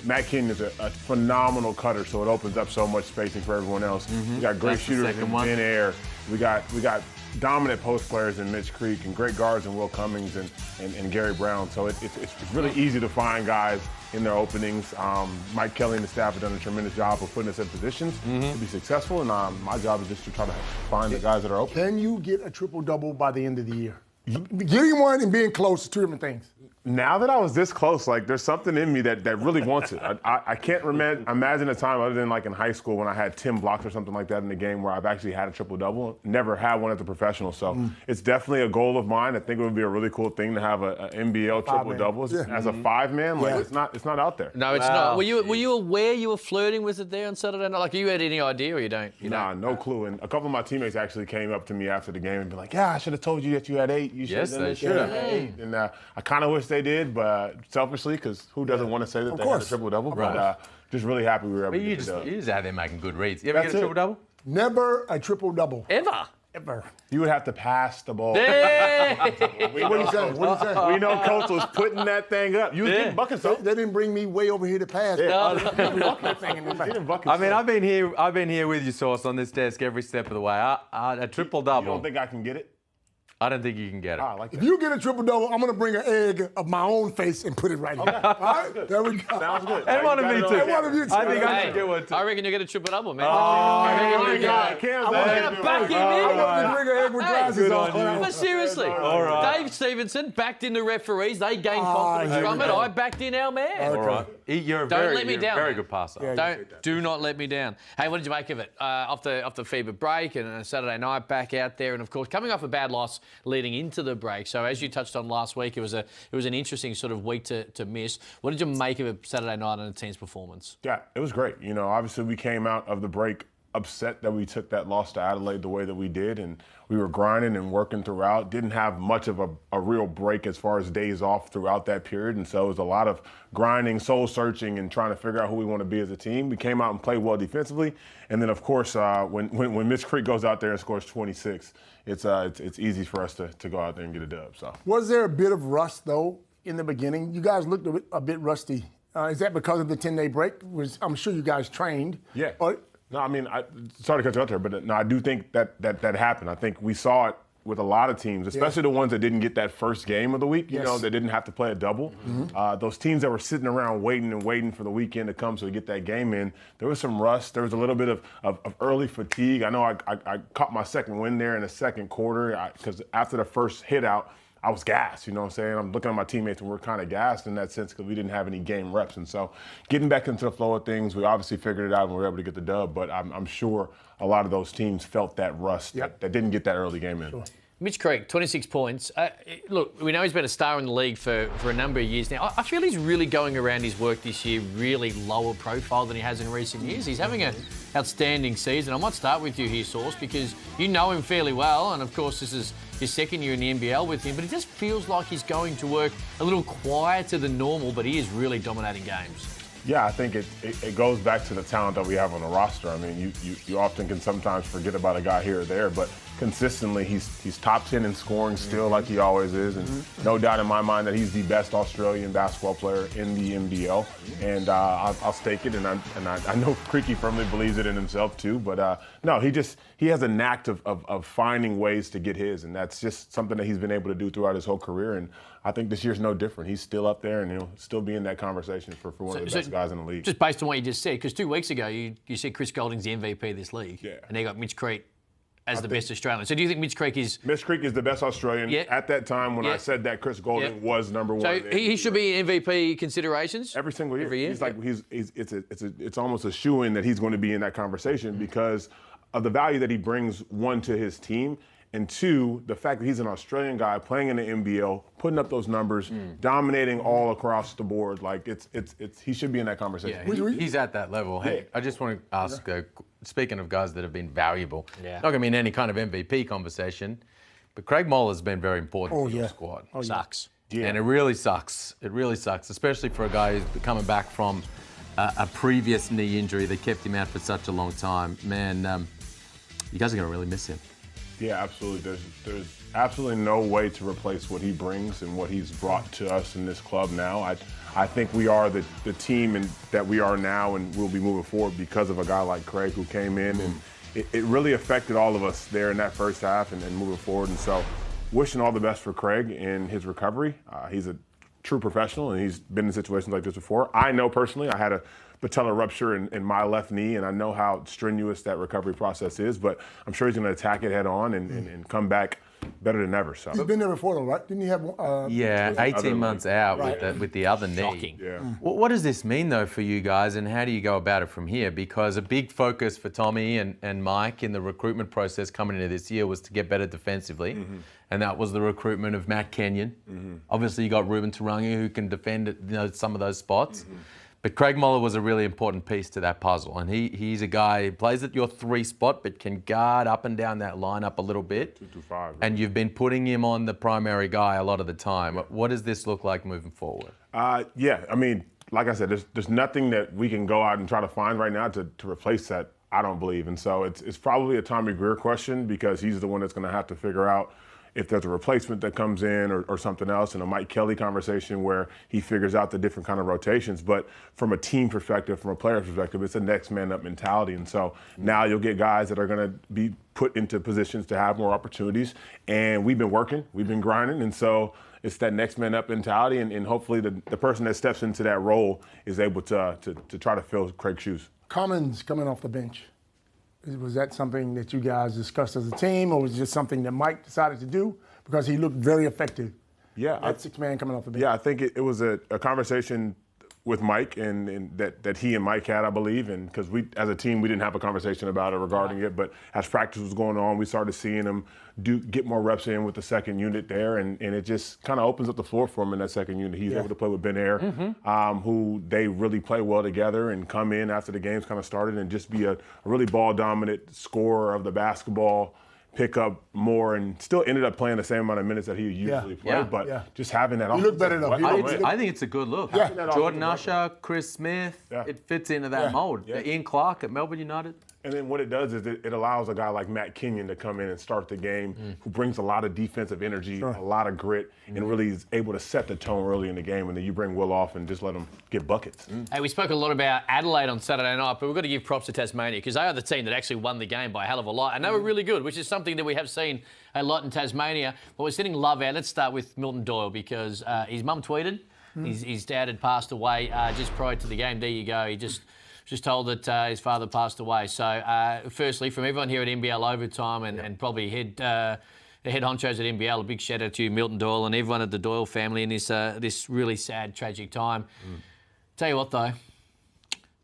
Matt Kenny is a phenomenal cutter, so it opens up so much spacing for everyone else. We got great shooters in mid-air. We got dominant post players in Mitch Creek and great guards in Will Cummings and Gary Brown. So it's really easy to find guys in their openings. Mike Kelly and the staff have done a tremendous job of putting us in positions to be successful, and my job is just to try to find the guys that are open. Can you get a triple-double by the end of the year? Getting one and being close is 2 different things. Now that I was this close, like there's something in me that really wants it. I can't imagine a time other than like in high school when I had 10 blocks or something like that in the game where I've actually had a triple-double. Never had one at the professional. So it's definitely a goal of mine. I think it would be a really cool thing to have a NBL triple-double as a 5-man. Like it's not out there. No, it's not. Were you aware you were flirting with it there on Saturday night? Like, you had any idea or you don't? No clue. And a couple of my teammates actually came up to me after the game and been like, "Yeah, I should have told you that you had 8. You should have had 8." And I kind of wish they did, but selfishly, because who doesn't want to say that they had a triple-double? But just really happy we were able to get it done. You just out there making good reads. You ever get a triple-double? Never a triple-double. Ever. You would have to pass the ball. What do you say? We know Coach was putting that thing up. You was getting buckets up. They didn't bring me way over here to pass. I mean, I've been here with you, Sauce, on this desk every step of the way. A triple-double. You don't think I can get it? I don't think you can get it. I like that. If you get a triple-double, I'm going to bring an egg of my own face and put it right here. All right? There we go. Sounds good. And one of me too. And one of you too. I think I can get one too. I reckon you get a triple-double, man. my God. I'm going to back him in. I'm going to bring an egg with glasses on. But seriously, Dave Stevenson backed in the referees. They gained confidence from it. I backed in our man. All right. You're a very good passer. Do not let me down. Hey, what did you make of it? Off the FIBA break and a Saturday night back out there, and of course coming off a bad loss leading into the break. So as you touched on last week, it was an interesting sort of week to miss. What did you make of it Saturday night and the team's performance? Yeah, it was great. You know, obviously we came out of the break upset that we took that loss to Adelaide the way that we did, and we were grinding and working throughout. Didn't have much of a real break as far as days off throughout that period, and so it was a lot of grinding, soul searching, and trying to figure out who we want to be as a team. We came out and played well defensively, and then of course when Mitch Creek goes out there and scores 26, it's easy for us to go out there and get a dub. So was there a bit of rust though in the beginning? You guys looked a bit rusty. Is that because of the 10-day break? I'm sure you guys trained. Yeah. No, I mean, sorry to cut you out there, but no, I do think that happened. I think we saw it with a lot of teams, especially the ones that didn't get that first game of the week, you know, that didn't have to play a double. Those teams that were sitting around waiting for the weekend to come so to get that game in, there was some rust. There was a little bit of early fatigue. I know I caught my second win there in the second quarter because after the first hit out, I was gassed, you know what I'm saying? I'm looking at my teammates and we're kind of gassed in that sense because we didn't have any game reps. And so getting back into the flow of things, we obviously figured it out and we were able to get the dub, but I'm sure a lot of those teams felt that rust that didn't get that early game in. Sure. Mitch Creek, 26 points. Look, we know he's been a star in the league for a number of years now. I feel he's really going around his work this year really lower profile than he has in recent years. He's having an outstanding season. I might start with you here, Sauce, because you know him fairly well, and of course this is his second year in the NBL with him, but it just feels like he's going to work a little quieter than normal, but he is really dominating games. Yeah, I think it goes back to the talent that we have on the roster. I mean, you often can sometimes forget about a guy here or there, but consistently he's top 10 in scoring still like he always is, and no doubt in my mind that he's the best Australian basketball player in the NBL, and I'll stake it, and I know Creaky firmly believes it in himself too, but no, he has a knack of finding ways to get his, and that's just something that he's been able to do throughout his whole career, and I think this year's no different. He's still up there, and he'll still be in that conversation for one of the best guys in the league. Just based on what you just said, because 2 weeks ago you said Chris Golding's the MVP of this league, and they got Mitch Creek as the best Australian. So do you think Mitch Creek is... Mitch Creek is the best Australian. At that time when I said that, Chris Golding was number one. So he should be in MVP considerations? Every single year. Every year? He's like, it's almost a shoo-in that he's going to be in that conversation because of the value that he brings, one, to his team, and two, the fact that he's an Australian guy playing in the NBL, putting up those numbers, dominating all across the board. Like he should be in that conversation. Yeah, he's at that level. Hey, I just want to ask, speaking of guys that have been valuable, not going to be in any kind of MVP conversation, but Craig Moller's been very important for the squad. Sucks. Yeah. And it really sucks. It really sucks, especially for a guy who's coming back from a previous knee injury that kept him out for such a long time. Man, you guys are going to really miss him. Yeah, absolutely. There's absolutely no way to replace what he brings and what he's brought to us in this club now. I think we are the team that we are now, and we'll be moving forward because of a guy like Craig who came in, and it really affected all of us there in that first half and moving forward. And so wishing all the best for Craig in his recovery. He's a true professional, and he's been in situations like this before. I know personally I had a patellar rupture in my left knee, and I know how strenuous that recovery process is, but I'm sure he's going to attack it head on and come back better than ever. So He's been there before, though, right? Didn't he have? Yeah, 18 months out with the other knee. Shocking. yeah. What does this mean, though, for you guys, and how do you go about it from here? Because a big focus for Tommy and Mike in the recruitment process coming into this year was to get better defensively, and that was the recruitment of Matt Kenyon. Obviously, you got Ruben Tarangi, who can defend some of those spots. But Craig Moller was a really important piece to that puzzle, and he's a guy who plays at your 3 spot, but can guard up and down that lineup a little bit. 2-5. Right? And you've been putting him on the primary guy a lot of the time. What does this look like moving forward? Yeah, I mean, like I said, there's nothing that we can go out and try to find right now to replace that, I don't believe. And so it's probably a Tommy Greer question, because he's the one that's going to have to figure out if there's a replacement that comes in or something else, and a Mike Kelly conversation where he figures out the different kind of rotations. But from a team perspective, from a player perspective, it's a next man up mentality. And so now you'll get guys that are going to be put into positions to have more opportunities. And we've been working, we've been grinding. And so it's that next man up mentality. And hopefully the person that steps into that role is able to try to fill Craig's shoes. Commons coming off the bench. Was that something that you guys discussed as a team, or was it just something that Mike decided to do because he looked very effective? Yeah, That 6-man coming off the bench. Yeah, I think it was a conversation with Mike and that he and Mike had, I believe, and because we, as a team, we didn't have a conversation about it regarding it, but as practice was going on, we started seeing him get more reps in with the second unit there, and it just kind of opens up the floor for him in that second unit. He's able to play with Ben Air, who they really play well together, and come in after the game's kind of started and just be a really ball-dominant scorer of the basketball, pick up more, and still ended up playing the same amount of minutes that he usually played. But just having that, he looked better though. I think it's a good look. Yeah. Jordan Usher, Chris Smith, it fits into that mold. Ian Clark at Melbourne United. And then what it does is it allows a guy like Matt Kenyon to come in and start the game, who brings a lot of defensive energy, a lot of grit, and really is able to set the tone early in the game. And then you bring Will off and just let him get buckets. Hey, we spoke a lot about Adelaide on Saturday night, but we've got to give props to Tasmania, because they are the team that actually won the game by a hell of a lot, and they were really good, which is something that we have seen a lot in Tasmania. But we're sending love out. Let's start with Milton Doyle, because his mum tweeted. His dad had passed away just prior to the game. There you go. He just told that his father passed away. So, firstly, from everyone here at NBL Overtime and probably the head honchos at NBL, a big shout out to you, Milton Doyle, and everyone at the Doyle family in this really sad, tragic time. Tell you what, though,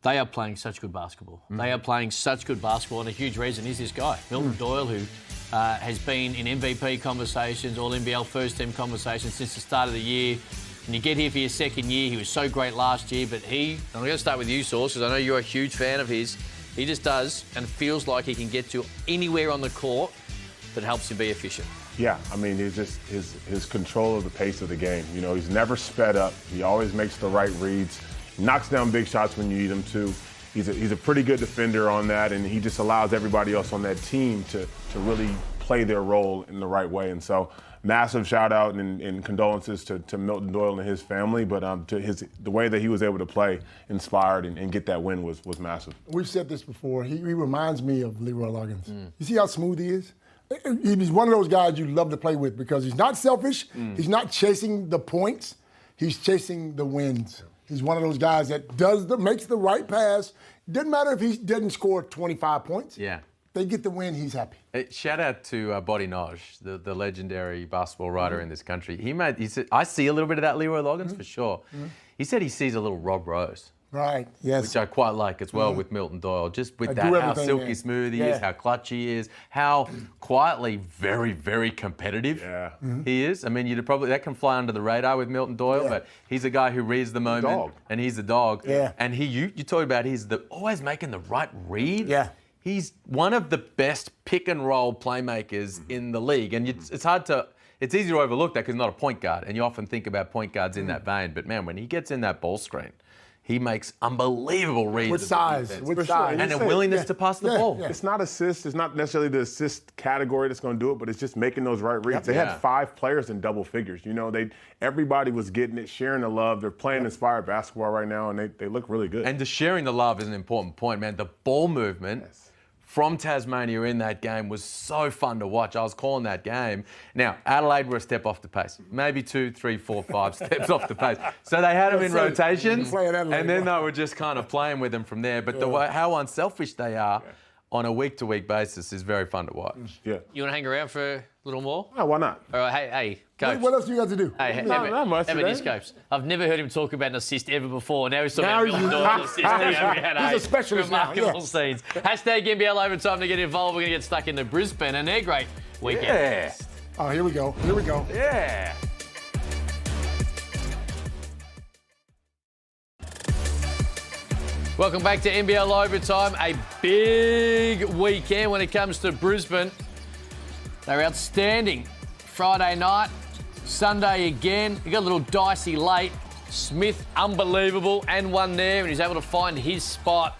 they are playing such good basketball. They are playing such good basketball, and a huge reason is this guy, Milton Doyle, who has been in MVP conversations, all NBL first-team conversations since the start of the year. And you get here for your second year. He was so great last year, but I'm going to start with you, Sauce, because I know you're a huge fan of his. He just does and feels like he can get to anywhere on the court that helps him be efficient. Yeah, I mean, he's just his control of the pace of the game. You know, he's never sped up. He always makes the right reads. Knocks down big shots when you need him to. He's a pretty good defender on that, and he just allows everybody else on that team to really play their role in the right way. And so, massive shout out and condolences to Milton Doyle and his family, but to the way that he was able to play, inspired and get that win was massive. We've said this before. He reminds me of Leroy Loggins. You see how smooth he is? He's one of those guys you love to play with, because he's not selfish. He's not chasing the points. He's chasing the wins. He's one of those guys that makes the right pass. Doesn't matter if he doesn't score 25 points. Yeah. They get the win, he's happy. Shout out to Bodie Noj, the legendary basketball writer in this country. He said, I see a little bit of that Leroy Loggins for sure. He said he sees a little Rob Rose. Right, yes. Which I quite like as well with Milton Doyle. Just with that, how silky smooth he is, how clutch he is, how quietly very, very competitive he is. I mean, that can fly under the radar with Milton Doyle, but he's a guy who reads the moment, and he's a dog. Yeah. And you talk about he's always making the right read. Yeah. He's one of the best pick and roll playmakers in the league, and it's easy to overlook that because he's not a point guard, and you often think about point guards in that vein. But man, when he gets in that ball screen, he makes unbelievable reads with size, and a willingness to pass the ball. It's not assists. It's not necessarily the assist category that's going to do it, but it's just making those right reads. They had 5 players in double figures. You know, everybody was getting it, sharing the love. They're playing inspired basketball right now, and they look really good. And the sharing the love is an important point, man. The ball movement from Tasmania in that game was so fun to watch. I was calling that game. Now, Adelaide were a step off the pace. Maybe 2, 3, 4, 5 steps off the pace. So they had them in rotations, and then they were just kind of playing with them from there. But how unselfish they are, on a week-to-week basis is very fun to watch. Yeah. You want to hang around for a little more? Oh, why not? All right, hey, coach. What else do you got to do? Hey, not much Evan today. Scopes. I've never heard him talk about an assist ever before. Now he's talking Now about he's- Milan assist. He's a specialist now, Remarkable yeah. scenes. Hashtag NBL Overtime to get involved. We're going to get stuck into Brisbane and their great weekend. Yeah. Oh, here we go. Here we go. Yeah. Welcome back to NBL Overtime. A big weekend when it comes to Brisbane. They're outstanding. Friday night, Sunday again. It got a little dicey late. Smith, unbelievable, and one there, and he's able to find his spot.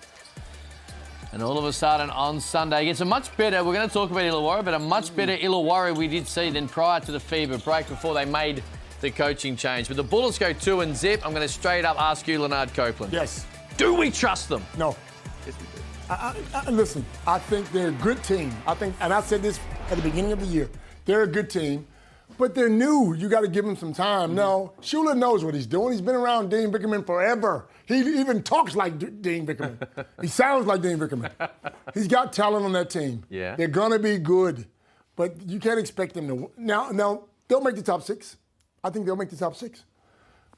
And all of a sudden on Sunday, gets a much better, we're going to talk about Illawarra, but a much better Illawarra we did see than prior to the fever break before they made the coaching change. But the Bullets go 2 and zip. I'm going to straight up ask you, Leonard Copeland. Yes. Do we trust them? No. Listen, I think they're a good team. And I said this at the beginning of the year, they're a good team, but they're new. You got to give them some time. No, Shula knows what he's doing. He's been around Dean Bickerman forever. He even talks like Dean Bickerman. He sounds like Dean Bickerman. He's got talent on that team. Yeah. They're going to be good, but you can't expect them to. Now they'll make the top 6. I think they'll make the top 6.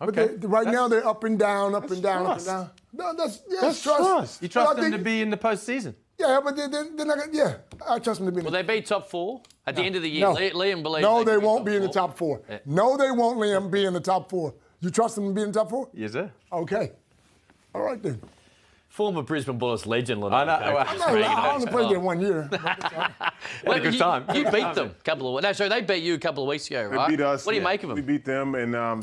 Okay. But right now they're up and down, up That's and down, trust. up and down. No, That's trust. You But trust I them think- to be in the postseason? Yeah, but they're not gonna. Yeah, I trust them to be. Will they be top 4 at the end of the year? No. Liam believes No, they they can won't be in the four. top 4. Yeah. No, they won't, Liam, be in the top 4. You trust them to be in the top 4? Yes, sir. Okay. All right then. Former Brisbane Bullets legend, Leonard. I know. Copeland. I only played there 1 year. Had a good time. You beat them a couple of. No, sorry, they beat you a couple of weeks ago, They right? beat us. What do you make of them? We beat them, and I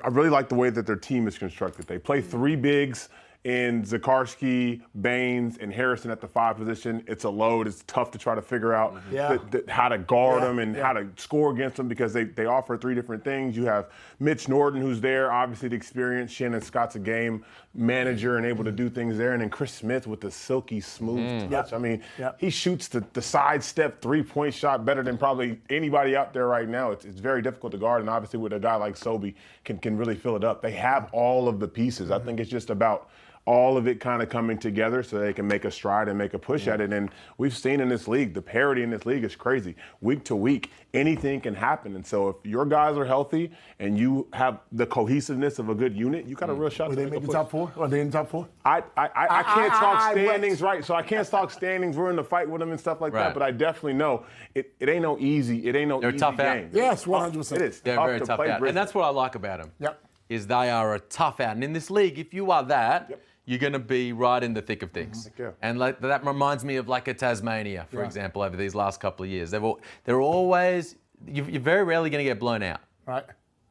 really like the way that their team is constructed. They play 3 bigs in Zakarski, Baines, and Harrison at the 5 position. It's a load. It's tough to try to figure out Yeah. how to guard them and how to score against them because they offer 3 different things. You have Mitch Norton, who's there, obviously the experience. Shannon Scott's a game manager and able to do things there. And then Chris Smith with the silky smooth touch. I mean, he shoots the sidestep 3-point shot better than probably anybody out there right now. It's very difficult to guard, and obviously with a guy like Sobey can really fill it up. They have all of the pieces. I think it's just about all of it kind of coming together so they can make a stride and make a push at it. And we've seen in this league, the parity in this league is crazy. Week to week, anything can happen. And so if your guys are healthy and you have the cohesiveness of a good unit, you got a real shot Will to they make make a the push. top 4? Are they in the top 4? I can't talk standings, but- right? So I can't talk standings. We're in the fight with them and stuff like Right. that. But I definitely know it ain't no easy. It ain't no They're a easy tough out. game. Yes, 100%. It is. They're tough very to tough play out. Brisbane. And that's what I like about them. Yep. Is they are a tough out. And in this league, if you are that, you're going to be right in the thick of things. Yeah. And like, that reminds me of like a Tasmania, for example, over these last couple of years. They're always, you're very rarely going to get blown out. Right.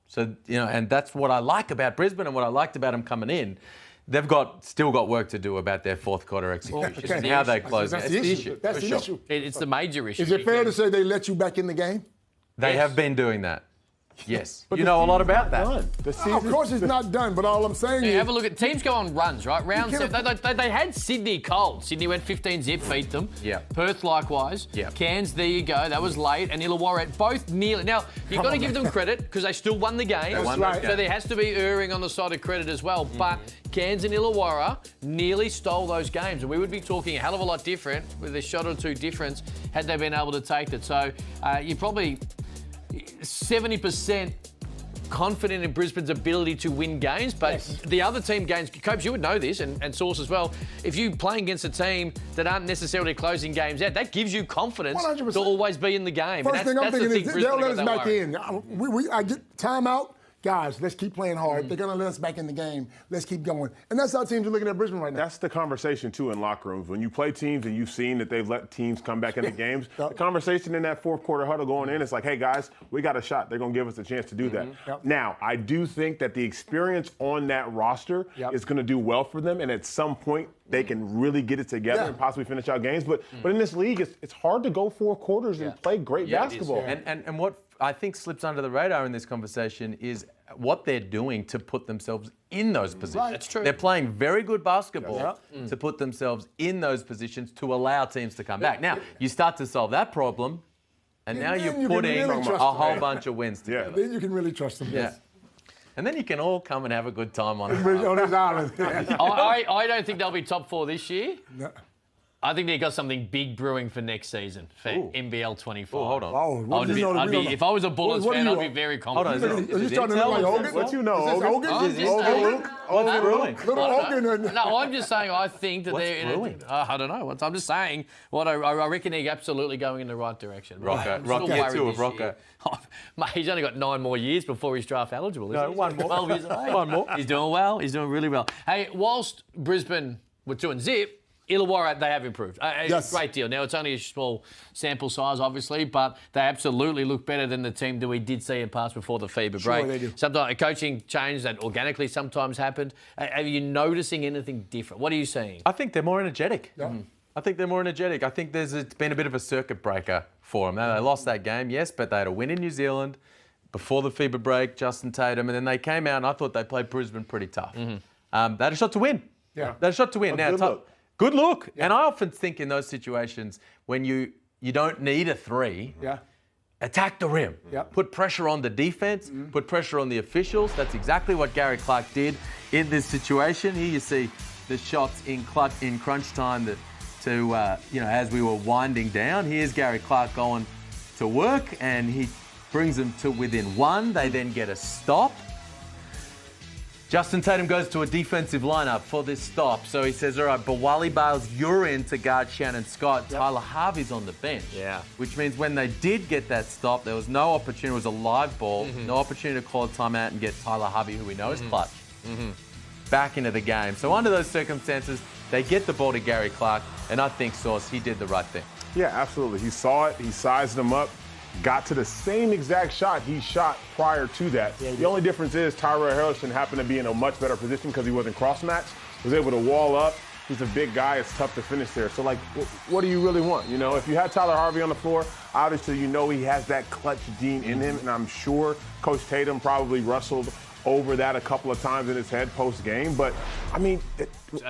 So, and that's what I like about Brisbane and what I liked about them coming in. They've still got work to do about their fourth quarter execution okay. and how they close. That's It's the the issue. issue. That's for the sure. issue. It's the major issue. Is it fair to say they let you back in the game? They have been doing that. Yes. You know a lot about that. The Oh, season, of course it's not done, but all I'm saying Yeah, is have a look at teams go on runs, right? Round can't 7. They had Sydney cold. Sydney went 15 zip, beat them. Yeah. Perth likewise. Yeah. Cairns, there you go. That was late. And Illawarra, both nearly. Now, you've got to give them credit because they still won the game. That's right. So there has to be erring on the side of credit as well. But Cairns and Illawarra nearly stole those games. And we would be talking a hell of a lot different with a shot or two difference had they been able to take it. So you're probably 70% confident in Brisbane's ability to win games, but the other team gains, Copes, you would know this, and Source as well, if you're playing against a team that aren't necessarily closing games out, that gives you confidence 100%. to always be in the game. First And thing I'm that's the thinking is they'll Brisbane let got us that back worry. in. I get timeout. Guys, let's keep playing hard. They're going to let us back in the game. Let's keep going. And that's how teams are looking at Brisbane right now. That's the conversation, too, in locker rooms. When you play teams and you've seen that they've let teams come back in the games, the conversation in that fourth quarter huddle going in is like, hey, guys, we got a shot. They're going to give us a chance to do that. Yep. Now, I do think that the experience on that roster is going to do well for them, and at some point, they can really get it together and possibly finish out games. But in this league, it's hard to go 4 quarters and play great basketball. And what I think slips under the radar in this conversation is what they're doing to put themselves in those positions. That's true. They're playing very good basketball to put themselves in those positions to allow teams to come back. Now, you start to solve that problem, and now then you're you can putting really a trust whole them. bunch of wins together. Then you can really trust them. Yeah. And then you can all come and have a good time on it. On his island. I don't think they'll be top 4 this year. I think they got something big brewing for next season for NBL 24. Oh, hold on. Oh, what do you know? If I was a Bullets What are fan, you I'd be on? very Hold on, confident. Are you starting to look like Hogan? What you know, Is this Hogan? Hogan? I'm just saying- What's brewing? Little Hogan. No, I'm just saying I think that What's they're... brewing? I don't know. I'm just saying what I reckon they're absolutely going in the right direction. Rocco. I'm still Rock year worried 2 of this Rocco. year. Mate, he's only got 9 more years before he's draft eligible, isn't No, he? one more. 12 years of age. One more. He's doing well. He's doing really well. Hey, whilst Brisbane were 2-0, Illawarra, they have improved. Yes. Great deal. Now, it's only a small sample size, obviously, but they absolutely look better than the team that we did see in past before the FIBA break. they do. Sometimes a coaching change that organically sometimes happened. Are you noticing anything different? What are you seeing? I think they're more energetic. Yeah. I think they're more energetic. I think it's been a bit of a circuit breaker for them. Now, they lost that game, yes, but they had a win in New Zealand before the FIBA break, Justin Tatum, and then they came out and I thought they played Brisbane pretty tough. They had a shot to win. Yeah. They had a shot to win. Now, good look. Good look. Yeah. And I often think in those situations when you don't need a 3, attack the rim. Yeah. Put pressure on the defense, put pressure on the officials. That's exactly what Gary Clark did in this situation. Here you see the shots in crunch time as we were winding down. Here's Gary Clark going to work and he brings them to within 1. They then get a stop. Justin Tatum goes to a defensive lineup for this stop. So he says, all right, but Wally Bales, you're in to guard Shannon Scott. Yep. Tyler Harvey's on the bench. Yeah. Which means when they did get that stop, there was no opportunity. It was a live ball. No opportunity to call a timeout and get Tyler Harvey, who we know is clutch, back into the game. So under those circumstances, they get the ball to Gary Clark. And I think, Sauce, he did the right thing. Yeah, absolutely. He saw it. He sized them up. Got to the same exact shot he shot prior to that. The only difference is Tyrell Harrison happened to be in a much better position because he wasn't cross-matched. Was able to wall up. He's a big guy. It's tough to finish there. So, what do you really want? You know, if you had Tyler Harvey on the floor, obviously you know he has that clutch gene in him, and I'm sure Coach Tatum probably wrestled over that a couple of times in his head post-game. But, I mean,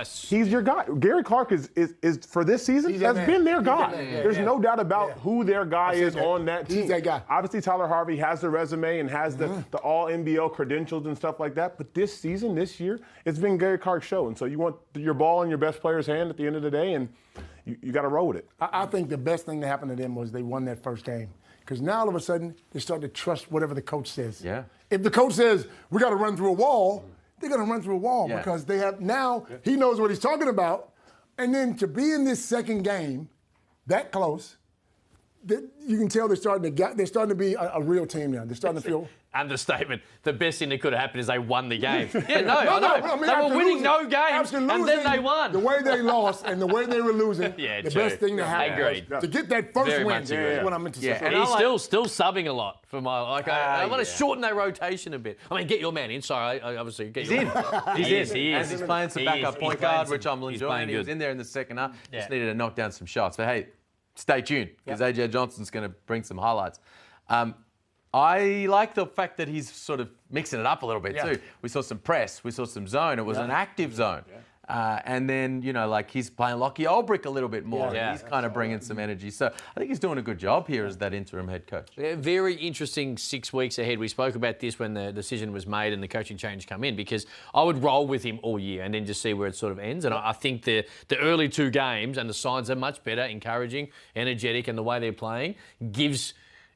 he's your guy. Gary Clark is for this season, has been their guy. There's no doubt about who their guy is on that team. He's that guy. Obviously, Tyler Harvey has the resume and has the all-NBL credentials and stuff like that. But this season, this year, it's been Gary Clark's show. And so you want your ball in your best player's hand at the end of the day, and you got to roll with it. I think the best thing that happened to them was they won that first game. Because now all of a sudden, they start to trust whatever the coach says. Yeah. If the coach says, we got to run through a wall, they're going to run through a wall because they have now, he knows what he's talking about. And then to be in this second game that close, you can tell they're starting to be a real team now. They're starting to feel. Understatement. The best thing that could have happened is they won the game. Yeah, no, I know. I mean, they were winning no games, and then they won. The way they lost and the way they were losing, Yeah, the true. best thing that happened was to get that first Very win. much agree. Is what I meant to say. And he's still subbing a lot for my. I want to shorten their rotation a bit. I mean, get your man in. Sorry, I obviously get your man. He's in. He is. And he's playing some backup point guard, which I'm enjoying. He was in there in the second half. Yeah. Just needed to knock down some shots. But hey, stay tuned because AJ Johnson's going to bring some highlights. I like the fact that he's sort of mixing it up a little bit too. We saw some press, we saw some zone. It was an active zone. And then, he's playing Lockie Olbrich a little bit more. Yeah. He's kind of bringing some energy. So I think he's doing a good job here as that interim head coach. Yeah, very interesting 6 weeks ahead. We spoke about this when the decision was made and the coaching change come in because I would roll with him all year and then just see where it sort of ends. And I think the early 2 games and the signs are much better, encouraging, energetic, and the way they're playing gives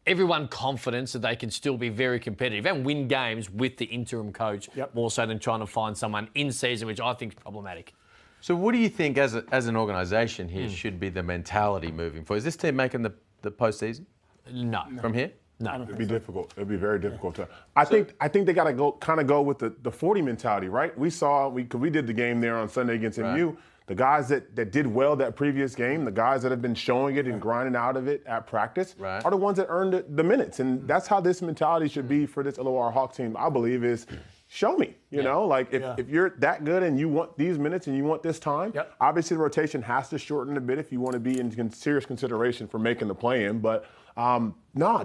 everyone confidence that they can still be very competitive and win games with the interim coach more so than trying to find someone in season, which I think is problematic. So what do you think as an organisation here should be the mentality moving forward? Is this team making the postseason? No. From here? No. It'd be difficult. It'd be very difficult to. I think they got to go with the 40 mentality, right? We did the game there on Sunday against MU. The guys that did well that previous game, the guys that have been showing it and grinding out of it at practice, are the ones that earned the minutes. And that's how this mentality should be for this Illawarra Hawk team, I believe, is show me. You know, if you're that good and you want these minutes and you want this time, obviously the rotation has to shorten a bit if you want to be in serious consideration for making the play-in. But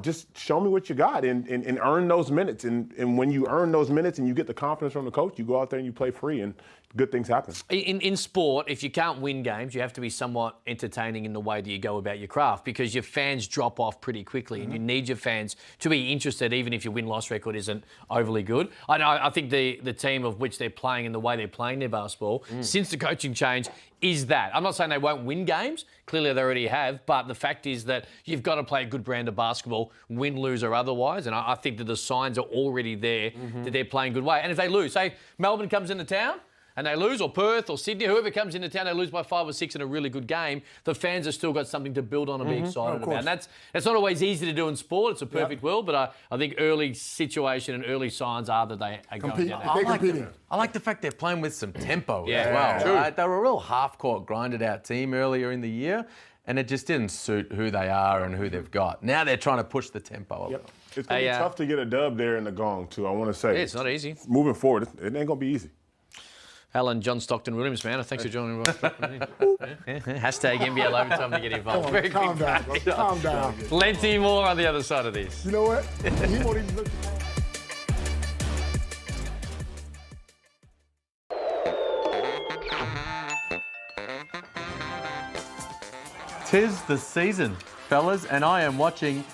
just show me what you got and earn those minutes. And when you earn those minutes and you get the confidence from the coach, you go out there and you play free and good things happen. In sport, if you can't win games, you have to be somewhat entertaining in the way that you go about your craft because your fans drop off pretty quickly and you need your fans to be interested even if your win-loss record isn't overly good. I think the team of which they're playing and the way they're playing their basketball since the coaching change is that. I'm not saying they won't win games. Clearly they already have. But the fact is that you've got to play a good brand of basketball, win, lose or otherwise. And I think that the signs are already there that they're playing good way. And if they lose, say Melbourne comes into town, and they lose, or Perth or Sydney, whoever comes into town, they lose by 5 or 6 in a really good game, the fans have still got something to build on and be excited about. And that's not always easy to do in sport. It's a perfect world, but I think early situation and early signs are that they are going down that. I like the fact they're playing with some tempo Yeah, as well. true. Right? They were a real half-court, grinded-out team earlier in the year, and it just didn't suit who they are and who they've got. Now they're trying to push the tempo a little. It's going to be tough to get a dub there in the Gong, too, I want to say. Yeah, it's not easy. Moving forward, it ain't going to be easy. Alan John Stockton Williams, man. Thanks for joining me. Hashtag NBL Overtime to get involved. Very Calm down, bro. Calm down. Plenty more on the other side of this. You know what? He won't even look. 'Tis the season, fellas, and I am watching.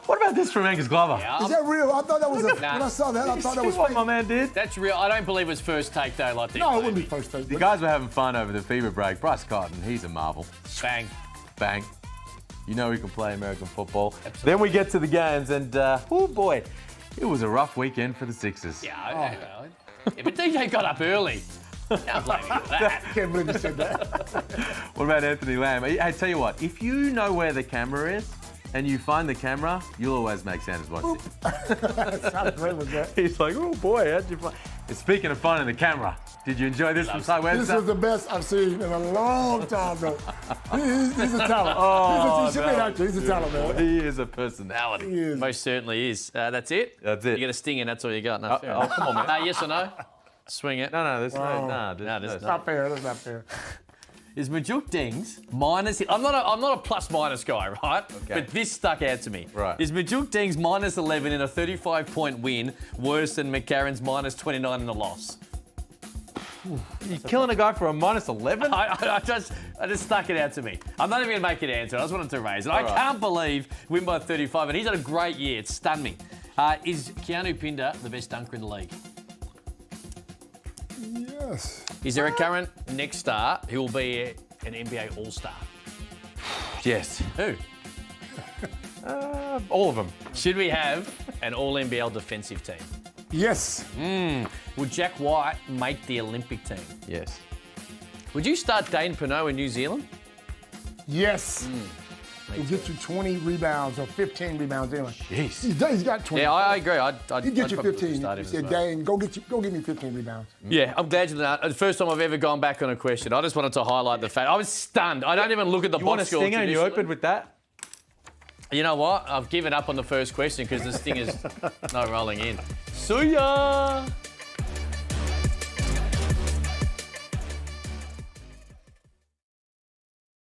What about this from Angus Glover? Is that real? I thought that was when I saw that, I thought that was See what fake. my man did? That's real. I don't believe it was first take, though, like this. No, it wouldn't be first take. The guys were having fun over the fever break. Bryce Cotton, he's a marvel. Bang. Bang. You know he can play American football. Absolutely. Then we get to the games, and oh boy, it was a rough weekend for the Sixers. Yeah, but DJ got up early. Can't blame him for that. I can't believe you said that. What about Anthony Lamb? Hey, tell you what, if you know where the camera is and you find the camera, you'll always make Sanders watch it. How great was that? He's like, oh boy, how'd you find? Speaking of finding the camera, did you enjoy this from Sideways? This was the best I've seen in a long time, bro. He's a talent. Oh, he should be an actor. He's a talent, man. He is a personality. He is. Most certainly is. That's it? That's it. You get a sting and that's all you got. No, fair enough. come on, man. Yes or no? Swing it. No, there's No, there's there's Not fair. That's not fair. Is Majuk Dings minus... I'm not a plus-minus guy, right? Okay. But this stuck out to me. Right. Is Majuk Dings minus 11 in a 35-point win worse than McCarron's minus 29 in a loss? You're killing a guy for a minus 11? I just stuck it out to me. I'm not even going to make it answer. I just wanted to raise it. I can't believe win by 35, and he's had a great year. It stunned me. Is Keanu Pinder the best dunker in the league? Yes. Is there a current next star who will be an NBA All-Star? Yes. Who? All of them. Should we have an All-NBL defensive team? Yes. Would Jack White make the Olympic team? Yes. Would you start Dane Pinot in New Zealand? Yes. He'll get you 20 rebounds or 15 rebounds anyway. Jeez. He's got 20. Yeah, I agree. I'd He'd get you probably 15. start You him said, as well. Dane, go get me 15 rebounds. Yeah, I'm glad you did that. The first time I've ever gone back on a question. I just wanted to highlight the fact. I was stunned. I don't even look at the You want a box score. stinger and you traditionally. opened with that? You know what? I've given up on the first question because the stinger's not rolling in. See ya!